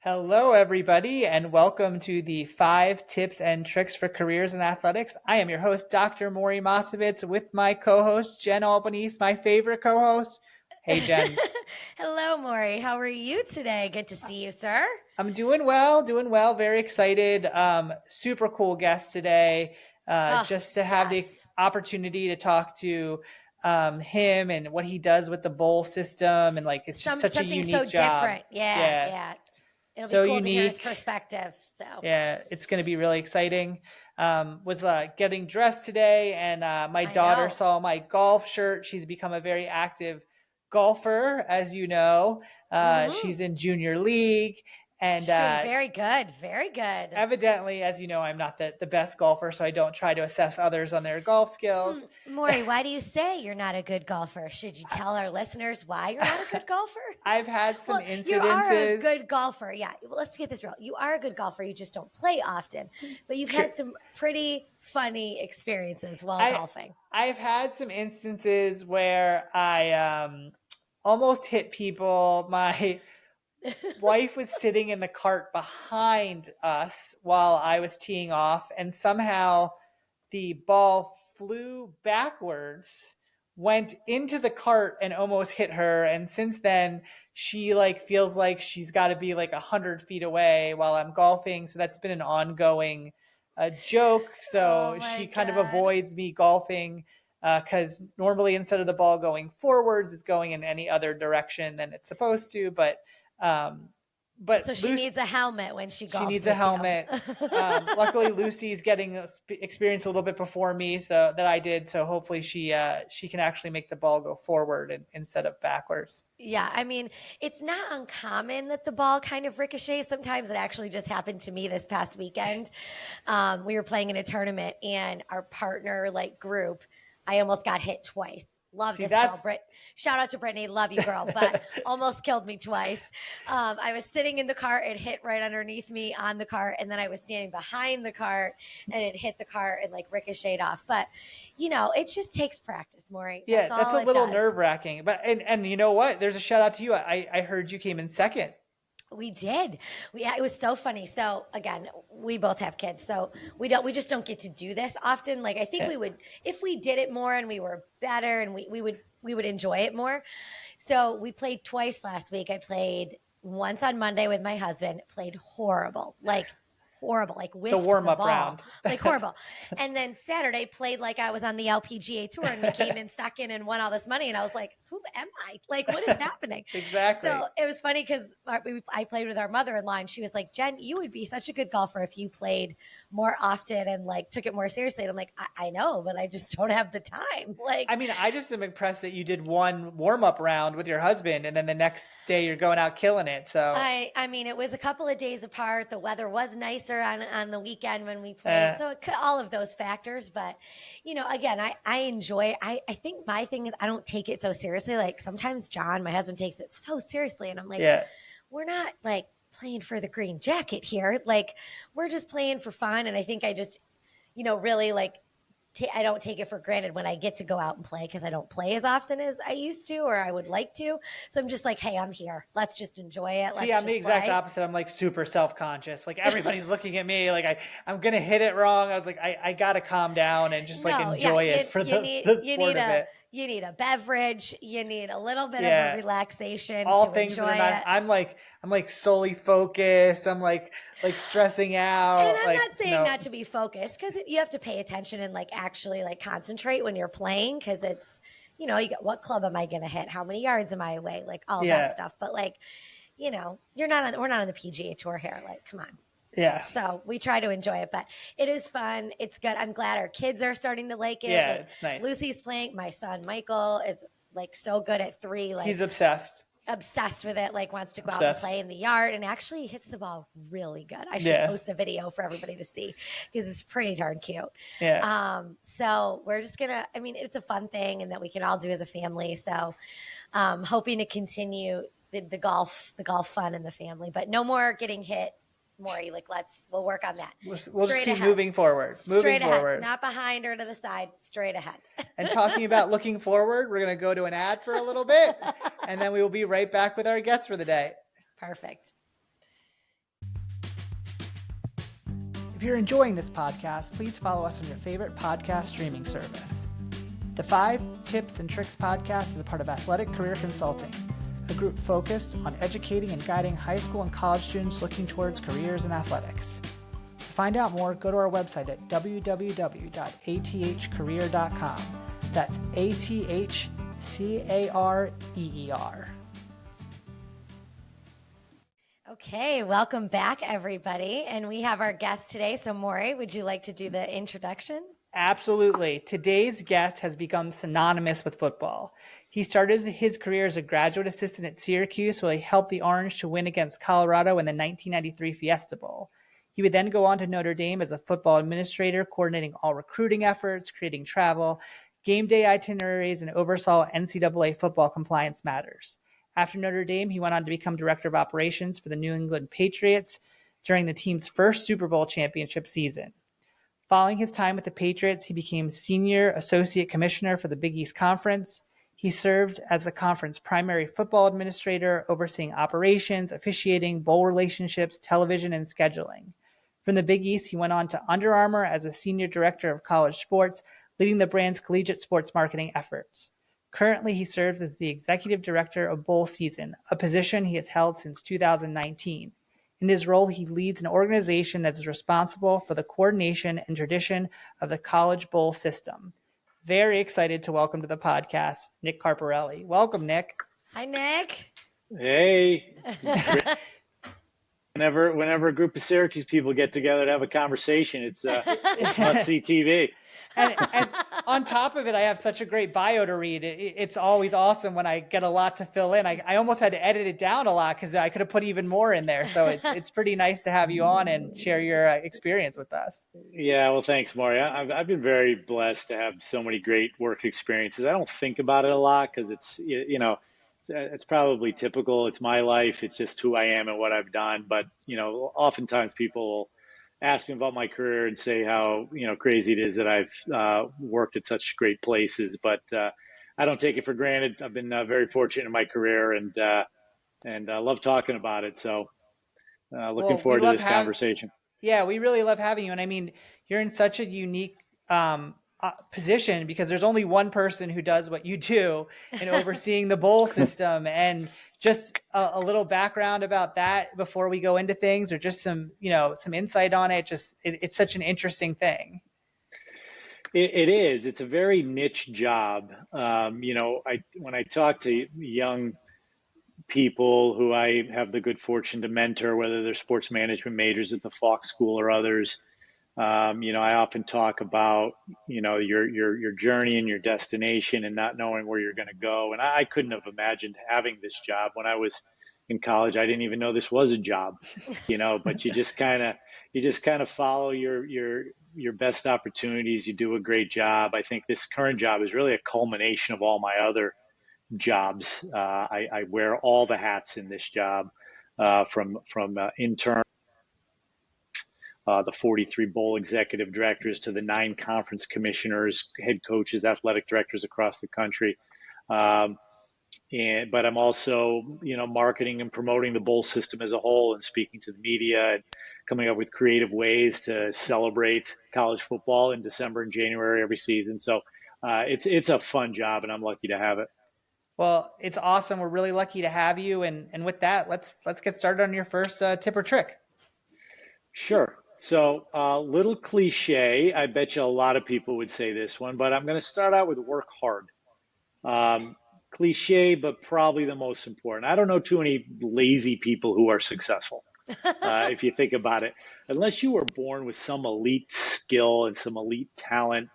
Hello, everybody, and welcome to the 5 Tips and Tricks for Careers in Athletics. I am your host, Dr. Maury Mosovitz, with my co-host, Jen Albanese, my favorite co-host. Hey, Jen. Hello, Maury. How are you today? Good to see you, sir. I'm doing well, Very excited. Super cool guest today. Oh, Just to have the yes. opportunity to talk to him and what he does with the bowl system, and like it's just such a Something so unique job. different. Yeah, Yeah, yeah. It'll be so cool to hear his unique. perspective. So, Yeah, it's going to be really exciting. Was getting dressed today, and my I daughter know. saw my golf shirt. She's become a very active golfer, as you know. Mm-hmm. She's in junior league, and She's doing very good. Very good. evidently, as you know, I'm not the best golfer, so I don't try to assess others on their golf skills. Maury, why do you say you're not a good golfer? Should you tell our listeners why you're not a good golfer? I've had some Well, you are a incidences. good golfer. Yeah. Well, let's get this real. You are a good golfer. You just don't play often, but you've had some pretty funny experiences while I golfing. I've had some instances where I almost hit people. My wife was sitting in the cart behind us while I was teeing off, and somehow the ball flew backwards, went into the cart, and almost hit her. And since then, she feels like she's got to be like 100 feet away while I'm golfing. So that's been an ongoing joke. So Oh she my kind of God. avoids me golfing because normally instead of the ball going forwards, it's going in any other direction than it's supposed to. Um, but So she Lucy, needs a helmet when she she golfs needs a with you. helmet. Luckily, Lucy's getting experience a little bit before me, so that I did. So hopefully, she can actually make the ball go forward instead of backwards. Yeah, I mean, it's not uncommon that the ball kind of ricochets. Sometimes it actually just happened to me this past weekend. We were playing in a tournament, and our partner group, I almost got hit twice. Love See, this girl, that's Brit. Shout out to Brittany, love you, girl, but almost killed me twice. I was sitting in the cart, it hit right underneath me on the cart, and then I was standing behind the cart, and it hit the cart and ricocheted off. But it just takes practice, Maury. yeah, That's that's all a it little does. nerve wracking. But and you know what? There's a shout out to you. I heard you came in second. We did. It was so funny. So again, we both have kids, so we just don't get to do this often. Like I think Yeah. we would if we did it more and we were better and we would enjoy it more. So we played twice last week. I played once on Monday with my husband, played horrible, like The whiffed warm the up ball, round. like horrible. And then Saturday played like I was on the LPGA tour and we came in second and won all this money. And I was like, who am I? Like, what is happening? Exactly. So it was funny because I played with our mother-in-law and she was like, Jen, you would be such a good golfer if you played more often and took it more seriously. And I'm like, I know, but I just don't have the time. I mean, I just am impressed that you did one warm up round with your husband, and then the next day you're going out killing it. So, I mean, it was a couple of days apart. The weather was nicer on the weekend when we played. uh, So all of those factors. But, again, I enjoy, I think my thing is I don't take it so seriously. Like sometimes John, my husband, takes it so seriously. And I'm like, yeah. we're not playing for the green jacket here. Like we're just playing for fun. And I think I just, really I don't take it for granted when I get to go out and play because I don't play as often as I used to or I would like to. So I'm just like, hey, I'm here. Let's just enjoy it. See, Let's I'm the just exact play. opposite. I'm super self conscious. Like everybody's looking at me. Like I'm gonna hit it wrong. I was like, I gotta calm down and just No, yeah, enjoy it for you the need sport of it. you need a beverage. You need a little bit of a Yeah. relaxation All to things that enjoy are not. it. I'm solely focused. I'm stressing And out. I'm not saying No. not to be focused because you have to pay attention and actually concentrate when you're playing because it's you got what club am I going to hit? How many yards am I away? Like all that Yeah. stuff. But we're not on the PGA tour here. Like, come on. Yeah. So we try to enjoy it, but it is fun. It's good. I'm glad our kids are starting to like it. Yeah. It's nice. Lucy's playing. My son Michael is so good at 3. He's obsessed. Obsessed with it. Wants to go out and Obsessed. play in the yard, and actually hits the ball really good. I should Yeah. post a video for everybody to see because it's pretty darn cute. Yeah. So we're just gonna. I mean, it's a fun thing, and that we can all do as a family. So, hoping to continue the golf fun in the family, but no more getting hit. Maury, we'll work on that. We'll just keep ahead. moving forward. Straight ahead, not behind or to the side, straight ahead. And talking about looking forward, we're going to go to an ad for a little bit, and then we will be right back with our guests for the day. Perfect. If you're enjoying this podcast, please follow us on your favorite podcast streaming service. The 5 Tips and Tricks podcast is a part of Athletic Career Consulting, a group focused on educating and guiding high school and college students looking towards careers in athletics. To find out more, go to our website at www.athcareer.com. That's ATHCAREER. Okay, welcome back, everybody. And we have our guest today. So, Maury, would you like to do the introduction? Absolutely. Today's guest has become synonymous with football. He started his career as a graduate assistant at Syracuse, where he helped the Orange to win against Colorado in the 1993 Fiesta Bowl. He would then go on to Notre Dame as a football administrator, coordinating all recruiting efforts, creating travel, game day itineraries, and oversaw NCAA football compliance matters. After Notre Dame, he went on to become director of operations for the New England Patriots during the team's first Super Bowl championship season. Following his time with the Patriots, he became Senior Associate Commissioner for the Big East Conference. He served as the conference primary football administrator, overseeing operations, officiating, bowl relationships, television, and scheduling. From the Big East, he went on to Under Armour as a Senior Director of College Sports, leading the brand's collegiate sports marketing efforts. Currently, he serves as the Executive Director of Bowl Season, a position he has held since 2019. In his role, he leads an organization that is responsible for the coordination and tradition of the college bowl system. Very excited to welcome to the podcast, Nick Carparelli. Welcome, Nick. Hi, Nick. Hey. Whenever a group of Syracuse people get together to have a conversation, it's must-see TV. And on top of it, I have such a great bio to read. It's always awesome when I get a lot to fill in. I almost had to edit it down a lot because I could have put even more in there. So it's pretty nice to have you on and share your experience with us. Yeah, well, thanks, Maury. I've been very blessed to have so many great work experiences. I don't think about it a lot because it's probably typical. It's my life. It's just who I am and what I've done. But, oftentimes people will ask me about my career and say how, crazy it is that I've worked at such great places. But I don't take it for granted. I've been very fortunate in my career and I love talking about it. So looking forward to this conversation. Yeah, we really love having you. And I mean, you're in such a unique position because there's only one person who does what you do in overseeing the bowl system. And just a little background about that before we go into things, or just some insight on it. It's such an interesting thing. It is. It's a very niche job. When I talk to young people who I have the good fortune to mentor, whether they're sports management majors at the Fox School or others, I often talk about, your journey and your destination and not knowing where you're going to go. And I couldn't have imagined having this job when I was in college. I didn't even know this was a job, but you just kind of follow your best opportunities. You do a great job. I think this current job is really a culmination of all my other jobs. I wear all the hats in this job, from intern, the 43 bowl executive directors to the 9 conference commissioners, head coaches, athletic directors across the country. But I'm also, marketing and promoting the bowl system as a whole and speaking to the media and coming up with creative ways to celebrate college football in December and January every season. So it's a fun job and I'm lucky to have it. Well, it's awesome. We're really lucky to have you. And with that, let's get started on your first tip or trick. Sure. So a little cliche, I bet you a lot of people would say this one, but I'm going to start out with work hard. Cliche, but probably the most important. I don't know too many lazy people who are successful, if you think about it. Unless you were born with some elite skill and some elite talent,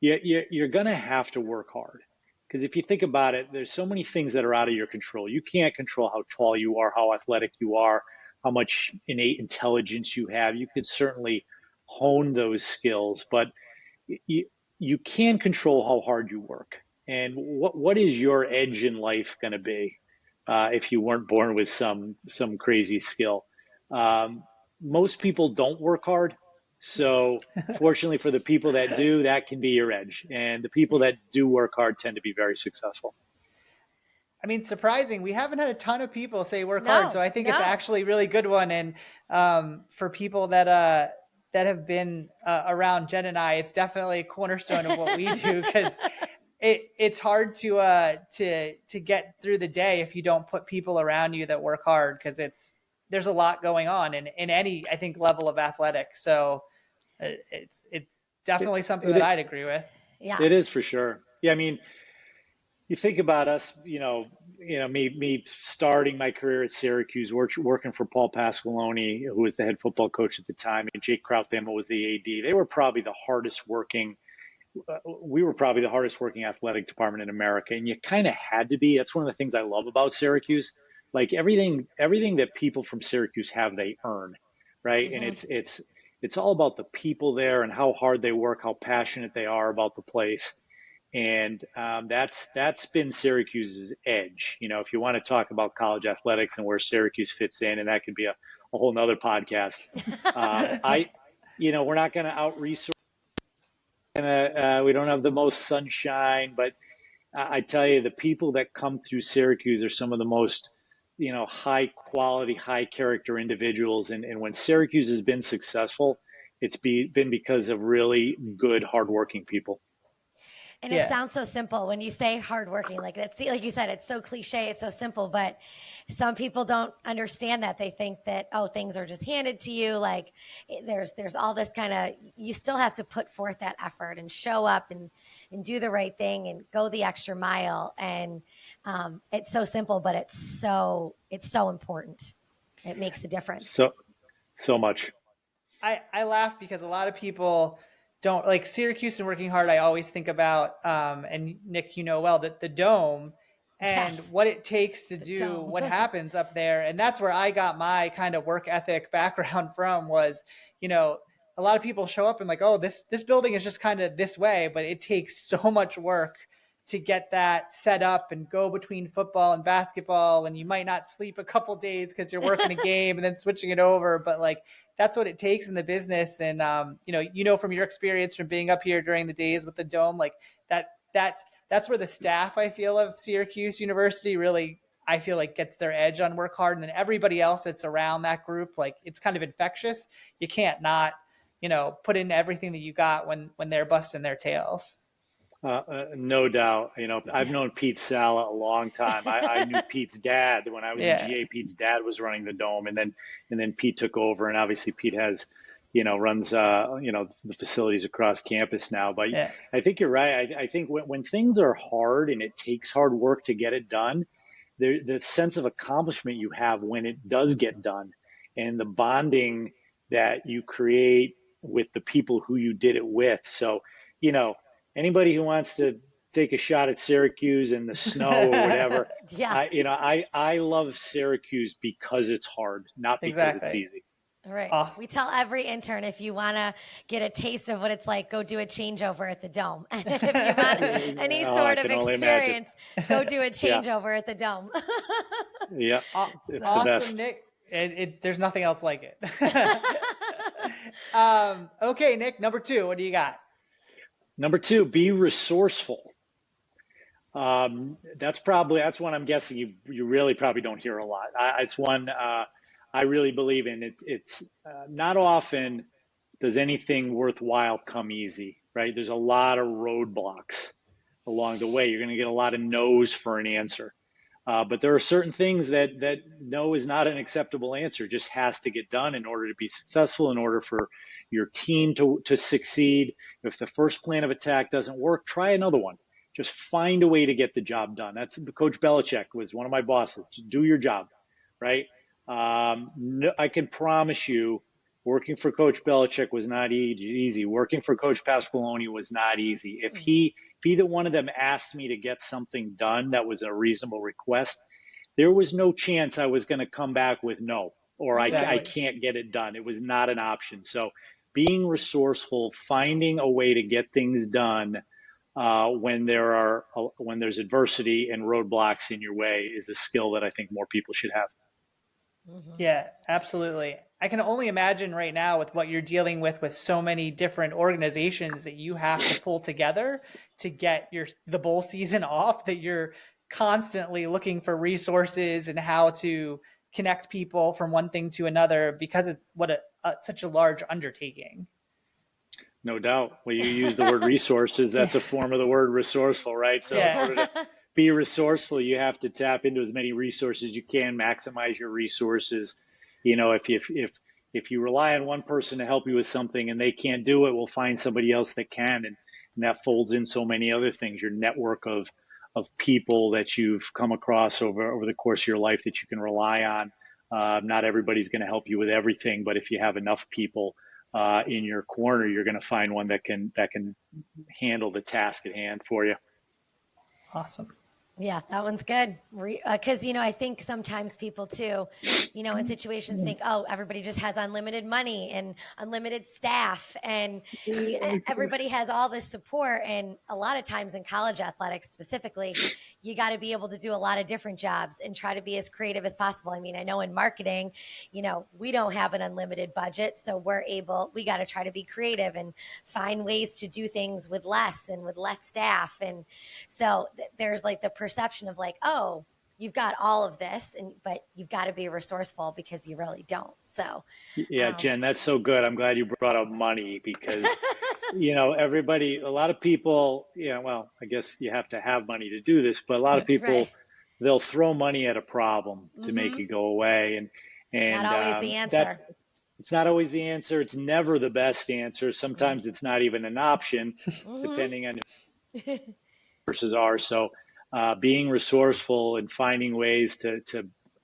you're going to have to work hard. Because if you think about it, there's so many things that are out of your control. You can't control how tall you are, how athletic you are, how much innate intelligence you have. You could certainly hone those skills, but you can control how hard you work. And what is your edge in life going to be if you weren't born with some crazy skill? Most people don't work hard. So fortunately for the people that do, that can be your edge. And the people that do work hard tend to be very successful. I mean, surprising. We haven't had a ton of people say work hard. So I think it's actually a really good one. And for people that that have been around Jen and I, it's definitely a cornerstone of what we do, because it's hard to get through the day if you don't put people around you that work hard, because there's a lot going on in any, I think, level of athletics. So it's definitely something that I'd agree with. Yeah, it is for sure. Yeah, I mean, you think about us, me starting my career at Syracuse, working for Paul Pasqualoni, who was the head football coach at the time, and Jake Krauthammer was the AD. They were probably the hardest working. We were probably the hardest working athletic department in America, and you kind of had to be. That's one of the things I love about Syracuse. Like everything that people from Syracuse have, they earn, right? And it's all about the people there and how hard they work, how passionate they are about the place. And that's been Syracuse's edge. If you want to talk about college athletics and where Syracuse fits in, and that could be a whole nother podcast. We're not going to out resource. We don't have the most sunshine, but I tell you, the people that come through Syracuse are some of the most, high quality, high character individuals. And when Syracuse has been successful, it's been because of really good, hardworking people. and it sounds so simple when you say hardworking. Like like you said, it's so cliche, it's so simple, but some people don't understand that. They think that, oh, things are just handed to you. Like there's all this kind of, you still have to put forth that effort and show up and do the right thing and go the extra mile. And it's so simple, but it's so important. It makes a difference. So much. I laugh because a lot of people don't like Syracuse and working hard. I always think about, and Nick, that the Dome and what it takes to do what happens up there. And that's where I got my kind of work ethic background from, was, a lot of people show up and like, oh, this building is just kind of this way, but it takes so much work to get that set up and go between football and basketball. And you might not sleep a couple days because you're working a game and then switching it over. But like, that's what it takes in the business. And, from your experience from being up here during the days with the Dome, like that's where the staff, I feel, of Syracuse University really, I feel like, gets their edge on work hard. And then everybody else that's around that group, like, it's kind of infectious. You can't not, put in everything that you got when they're busting their tails. No doubt. I've known Pete Sala a long time. I knew Pete's dad when I was in GA. Pete's dad was running the Dome, and then Pete took over. And obviously Pete has, runs the facilities across campus now. But I think you're right. I think when things are hard and it takes hard work to get it done, the sense of accomplishment you have when it does get done, and the bonding that you create with the people who you did it with. So, anybody who wants to take a shot at Syracuse in the snow or whatever, I love Syracuse because it's hard, not because it's easy. All right. Awesome. We tell every intern, if you want to get a taste of what it's like, go do a changeover at the Dome. And if you want any sort of experience, go do a changeover at the Dome. Yeah. Awesome, Nick. There's nothing else like it. Okay, Nick, number 2, what do you got? Number 2, be resourceful. That's one I'm guessing you really probably don't hear a lot. It's one I really believe in. It's not often does anything worthwhile come easy, right? There's a lot of roadblocks along the way. You're going to get a lot of no's for an answer. But there are certain things that no is not an acceptable answer. It just has to get done in order to be successful, in order for your team to succeed. If the first plan of attack doesn't work, try another one. Just find a way to get the job done. That's Coach Belichick was one of my bosses. Just do your job, right? I can promise you, working for Coach Belichick was not easy. Working for Coach Pasqualoni was not easy. If either one of them asked me to get something done that was a reasonable request, there was no chance I was going to come back with no, or I can't get it done. It was not an option. So being resourceful, finding a way to get things done when there's adversity and roadblocks in your way is a skill that I think more people should have. Mm-hmm. Yeah, absolutely. I can only imagine right now with what you're dealing with so many different organizations that you have to pull together to get the bowl season off, that you're constantly looking for resources and how to connect people from one thing to another because it's such a large undertaking. No doubt. Well, you use the word resources. That's a form of the word resourceful, right? So in order to be resourceful, you have to tap into as many resources as you can, maximize your resources. If you rely on one person to help you with something and they can't do it, we'll find somebody else that can. And that folds in so many other things, your network of people that you've come across over the course of your life that you can rely on. Not everybody's going to help you with everything, but if you have enough people in your corner, you're going to find one that can handle the task at hand for you. Awesome. Yeah, that one's good. Because, I think sometimes people too, in situations think, oh, everybody just has unlimited money and unlimited staff and everybody has all this support. And a lot of times in college athletics specifically, you got to be able to do a lot of different jobs and try to be as creative as possible. I mean, I know in marketing, we don't have an unlimited budget. So we got to try to be creative and find ways to do things with less staff. And so there's like the perception of like, oh, you've got all of this, but you've got to be resourceful because you really don't. So yeah, Jen, that's so good. I'm glad you brought up money because everybody, a lot of people, well, I guess you have to have money to do this, but a lot of people, right. They'll throw money at a problem to make it go away, and not always the answer. It's not always the answer. It's never the best answer. Sometimes it's not even an option, depending on versus ours. So being resourceful and finding ways to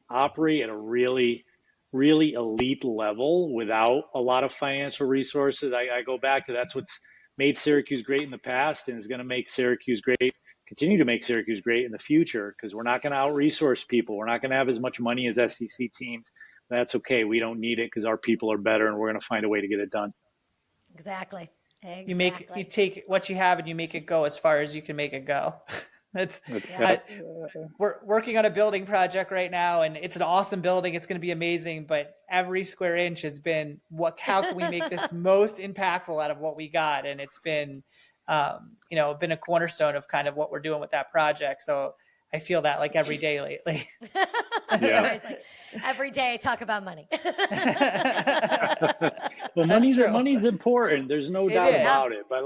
operate at a really, really elite level without a lot of financial resources. I go back to that's what's made Syracuse great in the past and is going to make Syracuse great, continue to make Syracuse great in the future, because we're not going to out-resource people. We're not going to have as much money as SEC teams. That's okay. We don't need it because our people are better and we're going to find a way to get it done. Exactly. You take what you have and you make it go as far as you can make it go. We're working on a building project right now, and it's an awesome building. It's going to be amazing, but every square inch has been how can we make this most impactful out of what we got? And it's been, been a cornerstone of kind of what we're doing with that project. So I feel that like every day lately. Yeah. Every day I talk about money. Well, money's important. There's no doubt about it. But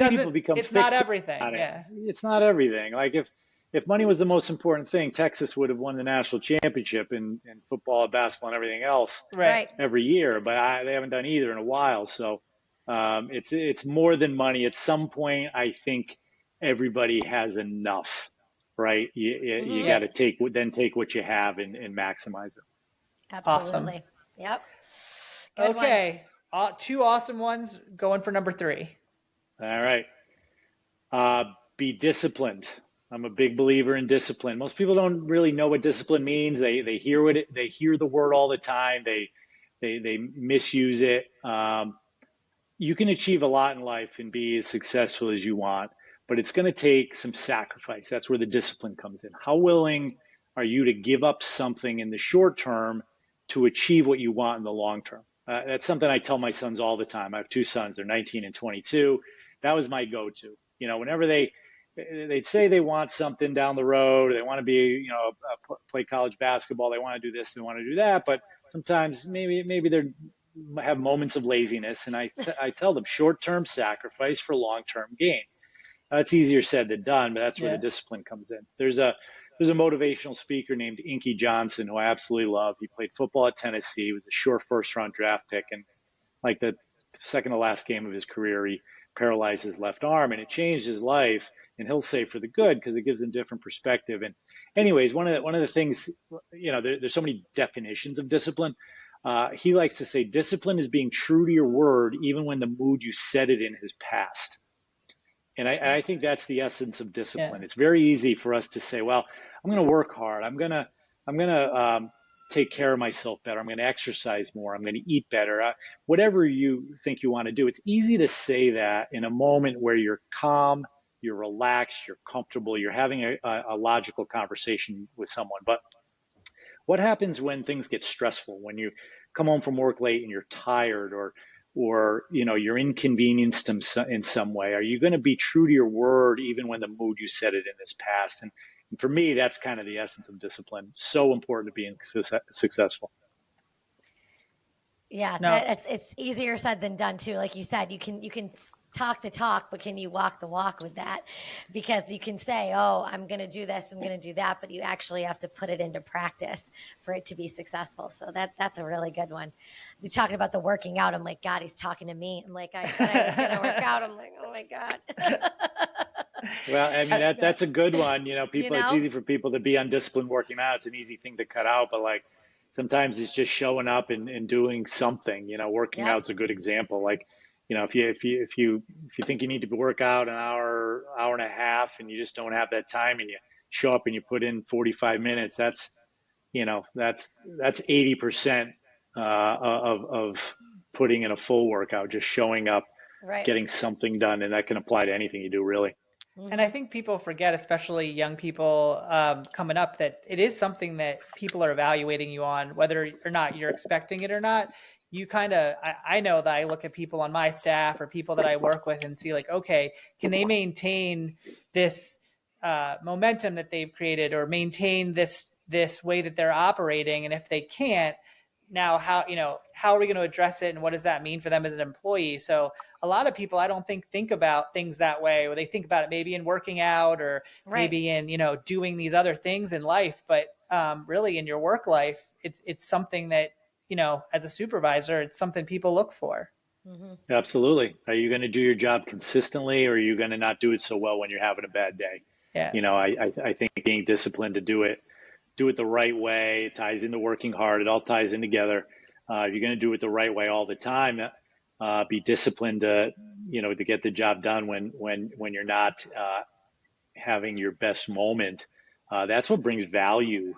people become it's not everything. Yeah. It's not everything. Like if money was the most important thing, Texas would have won the national championship in football, basketball, and everything else every year. But they haven't done either in a while. So it's more than money. At some point, I think everybody has enough. Right, you got to take what you have and maximize it. Absolutely. Awesome. Yep. Good okay, two awesome ones. Going for number 3. All right. Be disciplined. I'm a big believer in discipline. Most people don't really know what discipline means. They hear the word all the time. They misuse it. You can achieve a lot in life and be as successful as you want, but it's going to take some sacrifice. That's where the discipline comes in. How willing are you to give up something in the short term to achieve what you want in the long term? That's something I tell my sons all the time. I have 2 sons. They're 19 and 22. That was my go-to. Whenever they'd say they want something down the road, they want to be, play college basketball, they want to do this, they want to do that, but sometimes maybe they have moments of laziness, and I tell them short-term sacrifice for long-term gain. It's easier said than done, but that's where the discipline comes in. There's a motivational speaker named Inky Johnson who I absolutely love. He played football at Tennessee. He was a sure first-round draft pick, and like the second to last game of his career, he paralyzed his left arm, and it changed his life. And he'll say for the good because it gives him different perspective. And anyways, one of the things, there's so many definitions of discipline. He likes to say discipline is being true to your word even when the mood you set it in has passed. And I think that's the essence of discipline. Yeah. It's very easy for us to say, well, I'm going to work hard. I'm going to take care of myself better. I'm going to exercise more. I'm going to eat better. Whatever you think you want to do. It's easy to say that in a moment where you're calm, you're relaxed, you're comfortable, you're having a logical conversation with someone. But what happens when things get stressful, when you come home from work late and you're tired or you're inconvenienced in some way? Are you going to be true to your word even when the mood you set it in is past? And for me, that's kind of the essence of discipline. So important to being successful. Yeah, No, it's easier said than done too. Like you said, you can talk the talk, but can you walk the walk with that? Because you can say, "Oh, I'm going to do this, I'm going to do that," but you actually have to put it into practice for it to be successful. So that's a really good one. You're talking about the working out. I'm like, God, he's talking to me. I'm like, I said I was going to work out. I'm like, oh my God. Well, I mean, that's a good one. You It's know? easy for people to be undisciplined working out. It's an easy thing to cut out, but like sometimes it's just showing up and doing something. Working Yep. out's a good example. Like, if you think you need to work out an hour and a half, and you just don't have that time, and you show up and you put in 45 minutes, that's 80% of putting in a full workout, just showing up, Right. getting something done, and that can apply to anything you do, really. and I Hmm. think people forget, especially young people coming up, that it is something that people are evaluating you on, whether or not you're expecting it or not. You kind of, I know that I look at people on my staff or people that I work with and see like, okay, can they maintain this momentum that they've created, or maintain this way that they're operating? And if they can't, now how are we going to address it, and what does that mean for them as an employee? So a lot of people, I don't think about things that way, or they think about it maybe in working out, or Right. maybe in doing these other things in life. But really, in your work life, it's something that, as a supervisor, it's something people look for. Hmm. Absolutely. Are you going to do your job consistently, or are you going to not do it so well when you're having a bad day? Yeah. I think being disciplined to do it the right way. It ties into working hard. It all ties in together. If you're going to do it the right way all the time, be disciplined to get the job done when you're not having your best moment. That's what brings value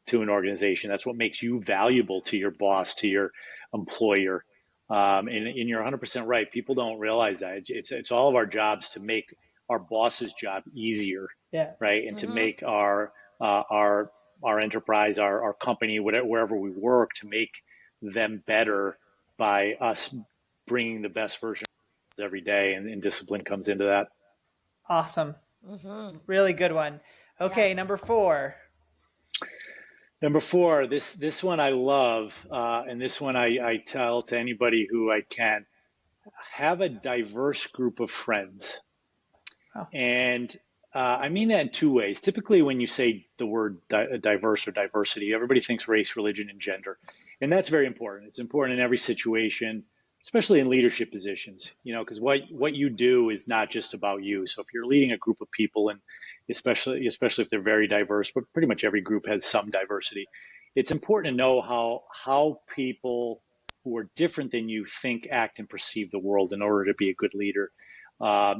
to an organization. That's what makes you valuable to your boss, to your employer. And you're 100% right. People don't realize that it's all of our jobs to make our boss's job easier, Yeah. right? And to Hmm. make our enterprise, our company, wherever we work, to make them better by us bringing the best version every day, and discipline comes into that. Awesome. Hmm. Really good one. Okay, Yes. number 4. Number four, this one I love, and this one I tell to anybody who I can: have a diverse group of friends. Oh, And I mean that in two ways. Typically, when you say the word diverse or diversity, everybody thinks race, religion, and gender. And that's very important. It's important in every situation, especially in leadership positions, because what you do is not just about you. So if you're leading a group of people, and especially if they're very diverse, but pretty much every group has some diversity, it's important to know how people who are different than you think, act, and perceive the world in order to be a good leader.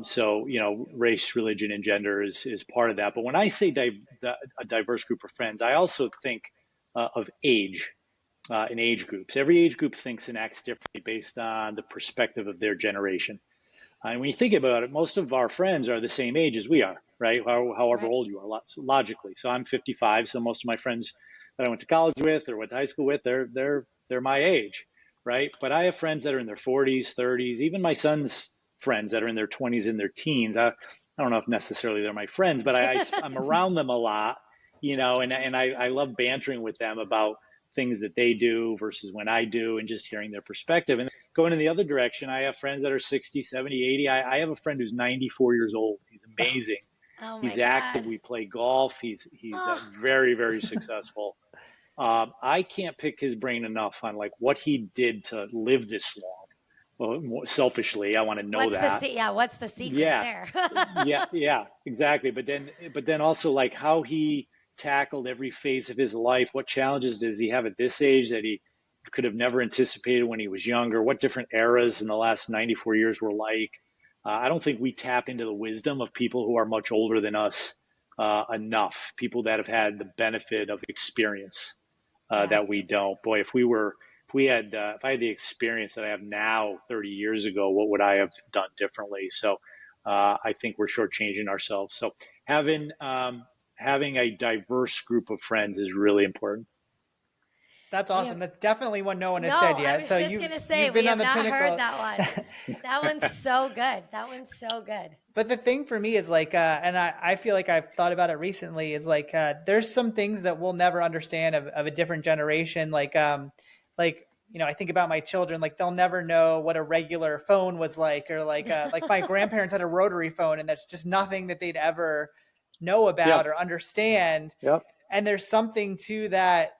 So, race, religion, and gender is part of that. But when I say a diverse group of friends, I also think of age, in age groups. Every age group thinks and acts differently based on the perspective of their generation. And when you think about it, most of our friends are the same age as we are, right? However Right. old you are, logically. So I'm 55, so most of my friends that I went to college with or went to high school with, they're my age, right? But I have friends that are in their 40s, 30s, even my son's friends that are in their 20s and their teens. I don't know if necessarily they're my friends, but I'm around them a lot, and I love bantering with them about things that they do versus when I do, and just hearing their perspective. And going in the other direction, I have friends that are 60, 70, 80. I have a friend who's 94 years old. He's amazing. Oh my He's active. God. We play golf. He's Oh, very, very successful. I can't pick his brain enough on like what he did to live this long. Well, selfishly, I want to know that. yeah, what's the secret Yeah, there? yeah, exactly. But then also like how he tackled every phase of his life. What challenges does he have at this age that he could have never anticipated when he was younger? What different eras in the last 94 years were like? I don't think we tap into the wisdom of people who are much older than us enough. People that have had the benefit of experience Yeah. that we don't. Boy, if I had the experience that I have now 30 years ago, what would I have done differently? So I think we're shortchanging ourselves. So having having a diverse group of friends is really important. That's We awesome. have, That's definitely one no one has no, said I yet. was So just gonna say you've we been have on the not pinnacle. heard that one. That one's so good. That one's so good. But the thing for me is like, and I feel like I've thought about it recently, is like, there's some things that we'll never understand of a different generation. Like, I think about my children, like they'll never know what a regular phone was like, or like my grandparents had a rotary phone, and that's just nothing that they'd ever know about Yep. or understand. Yep. And there's something to that,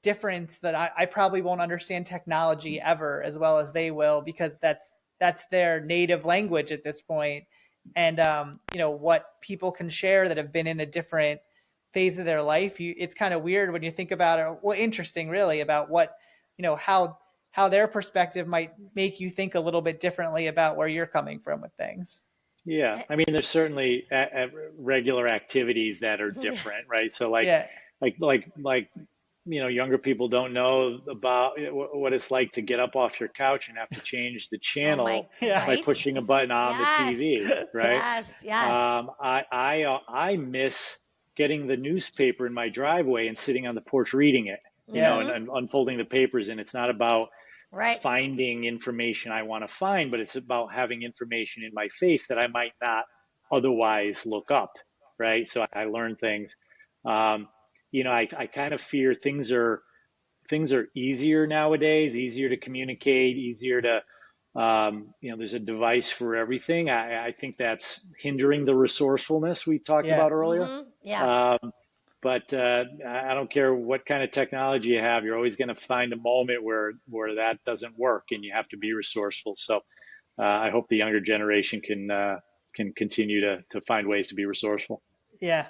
difference that I probably won't understand technology ever as well as they will, because that's their native language at this point. And what people can share that have been in a different phase of their life, it's kind of weird when you think about it. Well, interesting really about what, how their perspective might make you think a little bit differently about where you're coming from with things. Yeah, I mean, there's certainly regular activities that are different, right? So Yeah. like younger people don't know about what it's like to get up off your couch and have to change the Oh my, channel Yeah. by right? pushing a button on the Yes. TV, right? Yes, yes. I miss getting the newspaper in my driveway and sitting on the porch reading it, Yeah. and unfolding the papers. And it's not about Right. finding information I want to find, but it's about having information in my face that I might not otherwise look up, right? So I learn things. I kind of fear things are easier nowadays, easier to communicate, easier to there's a device for everything. I think that's hindering the resourcefulness we talked Yeah. about earlier. Yeah. But I don't care what kind of technology you have, you're always going to find a moment where that doesn't work, and you have to be resourceful. So I hope the younger generation can continue to find ways to be resourceful. Yeah.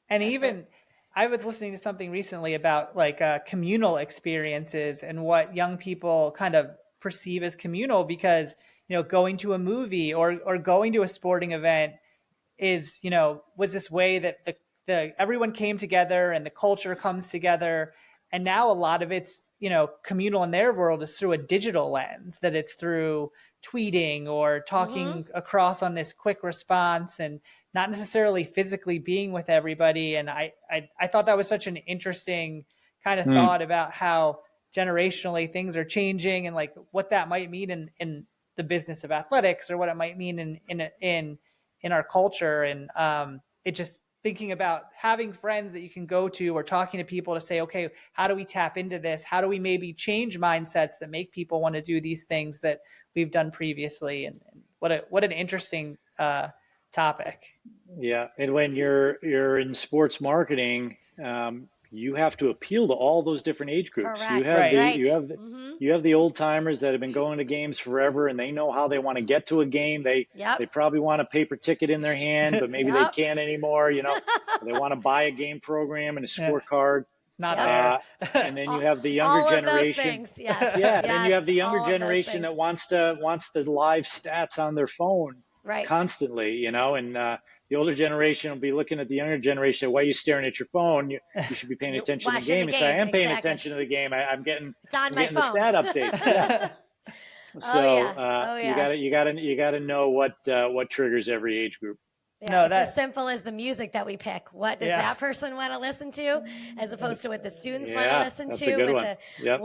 And That's even I was listening to something recently about like communal experiences and what young people kind of perceive as communal, because, going to a movie or going to a sporting event is, was this way that the everyone came together and the culture comes together. And now a lot of it's, communal in their world is through a digital lens, that it's through tweeting or talking across on this quick response and not necessarily physically being with everybody. And I thought that was such an interesting kind of Mm. thought about how generationally things are changing, and like what that might mean in the business of athletics, or what it might mean in our culture. And it just thinking about having friends that you can go to or talking to people to say, okay, how do we tap into this? How do we maybe change mindsets that make people want to do these things that we've done previously? And what an interesting topic. Yeah, and when you're in sports marketing, you have to appeal to all those different age groups. You correct. have Right. the Right. you have you have the old timers that have been going to games forever, and they know how they want to get to a game. They Yep. probably want a paper ticket in their hand, but maybe they Yep. can't anymore. They want to buy a game program and a scorecard. It's not Yep. there. And then you have the younger All of those generation. things. Yes. Yeah, then you have Yes. the younger All of those generation that things. wants the live stats on their phone Right. constantly, and the older generation will be looking at the younger generation. Why are you staring at your phone? You should be paying You attention to the watching game. the And say, I game. am paying Exactly. attention to the game. I'm getting It's on my the phone. stat updates. Yeah. Oh So yeah. Oh yeah. you gotta know what triggers every age group. Yeah, No, it's that- as simple as the music that we pick. What does Yeah. that person want to listen to, as opposed to what the students want Yeah, to listen that's to, a good with one. Yep.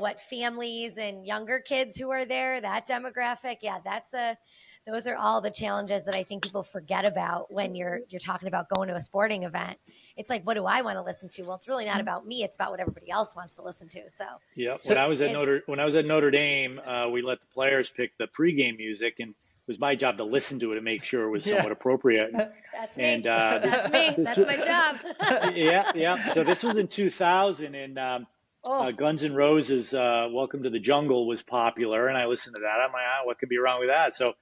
what families and younger kids who are there, that demographic. Yeah, those are all the challenges that I think people forget about when you're talking about going to a sporting event. It's like, what do I want to listen to? Well, it's really not about me. It's about what everybody else wants to listen to. So Yeah. So When I was at it's- Notre Dame, we let the players pick the pregame music, and it was my job to listen to it and make sure it was Yeah. somewhat appropriate. that's me. And That's me. this- That's my job. yeah. So this was in 2000, and Oh, Guns N' Roses' "Welcome to the Jungle" was popular, and I listened to that. I'm like, what could be wrong with that? So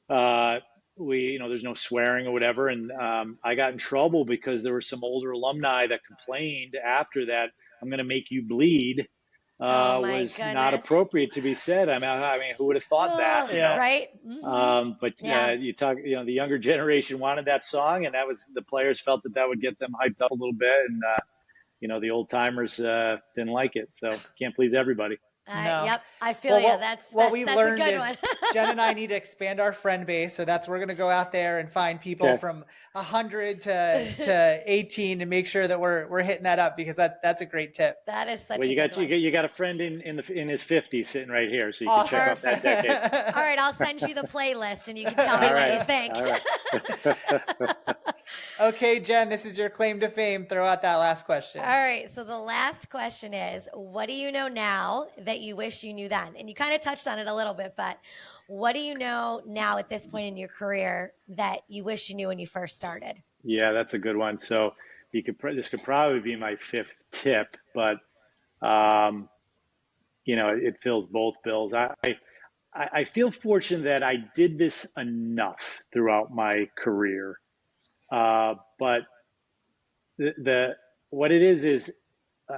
there's no swearing or whatever, and I got in trouble because there were some older alumni that complained after that. I'm going to make you bleed. Oh my Was not goodness. appropriate to be said. I mean, who would have thought that? Yeah. Right. But Yeah. you talk, the younger generation wanted that song, and that was the players felt that would get them hyped up a little bit, and the old timers didn't like it. So can't please everybody. No. Yep, I feel you. That's what we that's a learned good is one. Jen and I need to expand our friend base. So that's we're going to go out there and find people Okay. from 100 to 18 and make sure that we're hitting that up, because that's a great tip. That is such Well, a good one. you got a friend in his 50s sitting right here, so you can Awesome. check out that decade. All right, I'll send you the playlist and you can tell me All what you right. think. All right. Okay, Jen, this is your claim to fame. Throw out that last question. All right, so the last question is, what do you know now that you wish you knew then? And you kind of touched on it a little bit, but what do you know now at this point in your career that you wish you knew when you first started? Yeah, that's a good one. So this could probably be my fifth tip, but um, it fills both bills. I feel fortunate that I did this enough throughout my career, but the what it is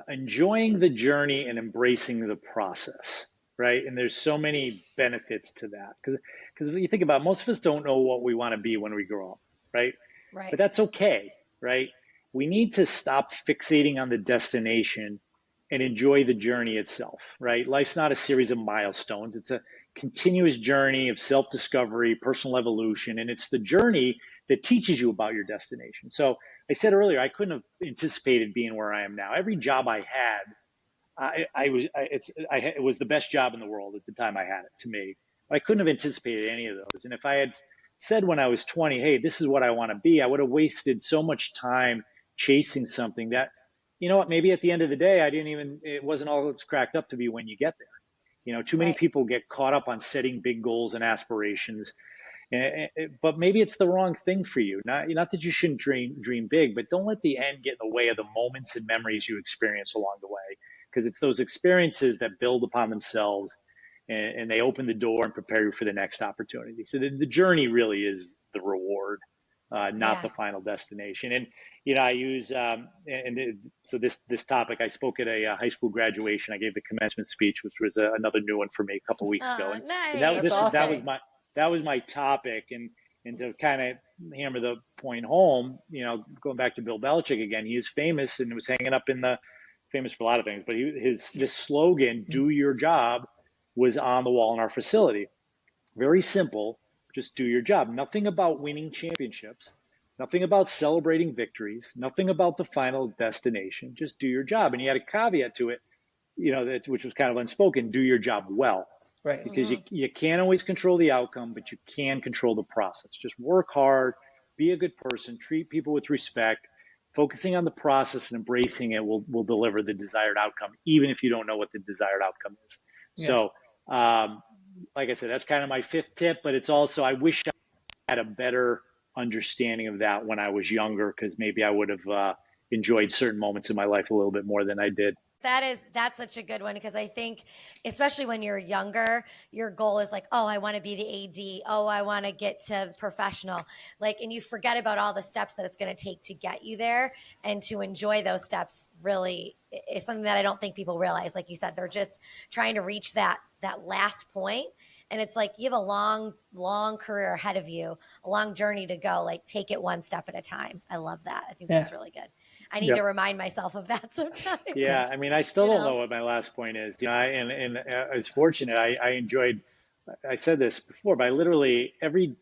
enjoying the journey and embracing the process, right? And there's so many benefits to that because when you think about it, most of us don't know what we want to be when we grow up, right? Right. But that's okay, right? We need to stop fixating on the destination and enjoy the journey itself, right? Life's not a series of milestones. It's a continuous journey of self-discovery, personal evolution, and it's the journey that teaches you about your destination. So I said earlier, I couldn't have anticipated being where I am now. Every job I had, it was the best job in the world at the time I had it, to me. I couldn't have anticipated any of those. And if I had said when I was 20, hey, this is what I want to be, I would have wasted so much time chasing something that, you know what, maybe at the end of the day, it wasn't all it's cracked up to be when you get there. Too many Right. people get caught up on setting big goals and aspirations, but maybe it's the wrong thing for you. Not that you shouldn't dream big, but don't let the end get in the way of the moments and memories you experience along the way, because it's those experiences that build upon themselves, and they open the door and prepare you for the next opportunity. So the journey really is the reward, not the final destination. And I use so this topic. I spoke at a high school graduation. I gave the commencement speech, which was another new one for me a couple weeks ago. And Nice. that was my topic. And to kind of hammer the point home, going back to Bill Belichick again, he is famous and was hanging up famous for a lot of things, but this slogan, "Do your job," was on the wall in our facility. Very simple. Just do your job. Nothing about winning championships, nothing about celebrating victories, nothing about the final destination. Just do your job. And he had a caveat to it, which was kind of unspoken: do your job well. Right. Because you can't always control the outcome, but you can control the process. Just work hard, be a good person, treat people with respect. Focusing on the process and embracing it will deliver the desired outcome, even if you don't know what the desired outcome is. Yeah. So, like I said, that's kind of my fifth tip, but it's also, I wish I had a better understanding of that when I was younger, because maybe I would have enjoyed certain moments in my life a little bit more than I did. That's such a good one, because I think, especially when you're younger, your goal is like, oh, I want to be the AD. Oh, I want to get to professional. And you forget about all the steps that it's going to take to get you there, and to enjoy those steps really is something that I don't think people realize. Like you said, they're just trying to reach that last point. And it's like, you have a long, long career ahead of you, a long journey to go. Take it one step at a time. I love that. I think that's really good. I need to remind myself of that sometimes. Yeah, I mean, I still don't know what my last point is. And I was fortunate. I enjoyed. I said this before, but I literally let me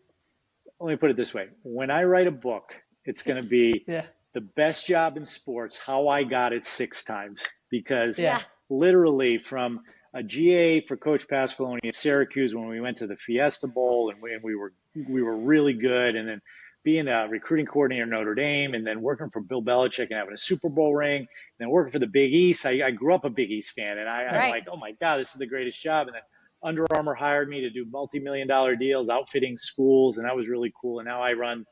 put it this way: when I write a book, it's going to be the best job in sports, how I got it 6 times, because literally from a GA for Coach Pasqualoni at Syracuse when we went to the Fiesta Bowl, and we were really good, and then being a recruiting coordinator at Notre Dame, and then working for Bill Belichick and having a Super Bowl ring, and then working for the Big East. I grew up a Big East fan, and I'm like, oh my God, this is the greatest job. And then Under Armour hired me to do multi-million-dollar deals, outfitting schools, and that was really cool. And now I run,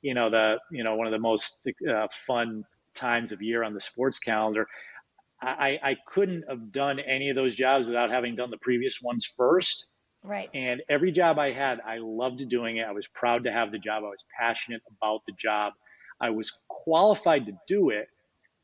one of the most fun times of year on the sports calendar. I couldn't have done any of those jobs without having done the previous ones first. Right. And every job I had, I loved doing it. I was proud to have the job. I was passionate about the job. I was qualified to do it.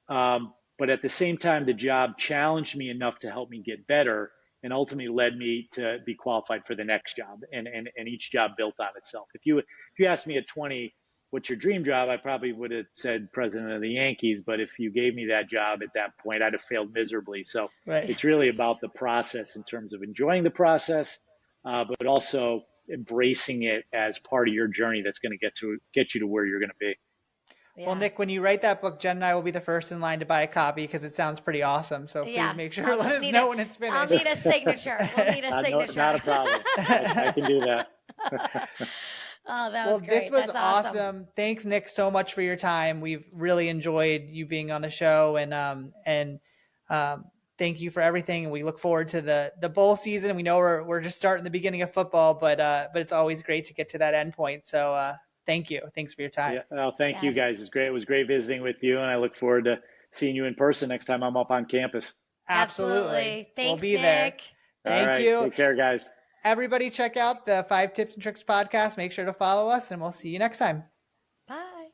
But at the same time, the job challenged me enough to help me get better, and ultimately led me to be qualified for the next job. And each job built on itself. If you asked me at 20, what's your dream job? I probably would have said president of the Yankees, but if you gave me that job at that point, I'd have failed miserably. So Right. it's really about the process in terms of enjoying the process, but also embracing it as part of your journey that's going to get you to where you're going to be. Well, Nick, when you write that book, Jen and I will be the first in line to buy a copy because it sounds pretty awesome. So please make sure to let us know when it's finished. I'll need a signature. We'll need a signature. Not a problem. I can do that. Oh, that was great. This was awesome. Thanks, Nick, so much for your time. We've really enjoyed you being on the show, and thank you for everything. And we look forward to the bowl season. We know we're just starting the beginning of football, but it's always great to get to that end point. So thank you. Thanks for your time. Yeah, well, thank you guys. It's great. It was great visiting with you, and I look forward to seeing you in person next time I'm up on campus. Absolutely. Thanks, we'll be Nick. there. Thank you. Take care, guys. Everybody check out the 5 Tips and Tricks podcast. Make sure to follow us, and we'll see you next time. Bye.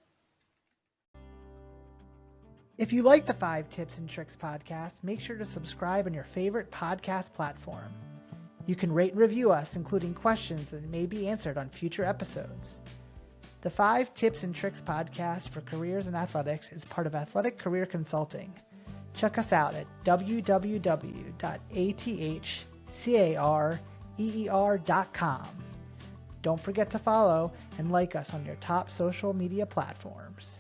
If you like the 5 Tips and Tricks podcast, make sure to subscribe on your favorite podcast platform. You can rate and review us, including questions that may be answered on future episodes. The 5 Tips and Tricks podcast for careers in athletics is part of Athletic Career Consulting. Check us out at www.athcareer.com. Don't forget to follow and like us on your top social media platforms.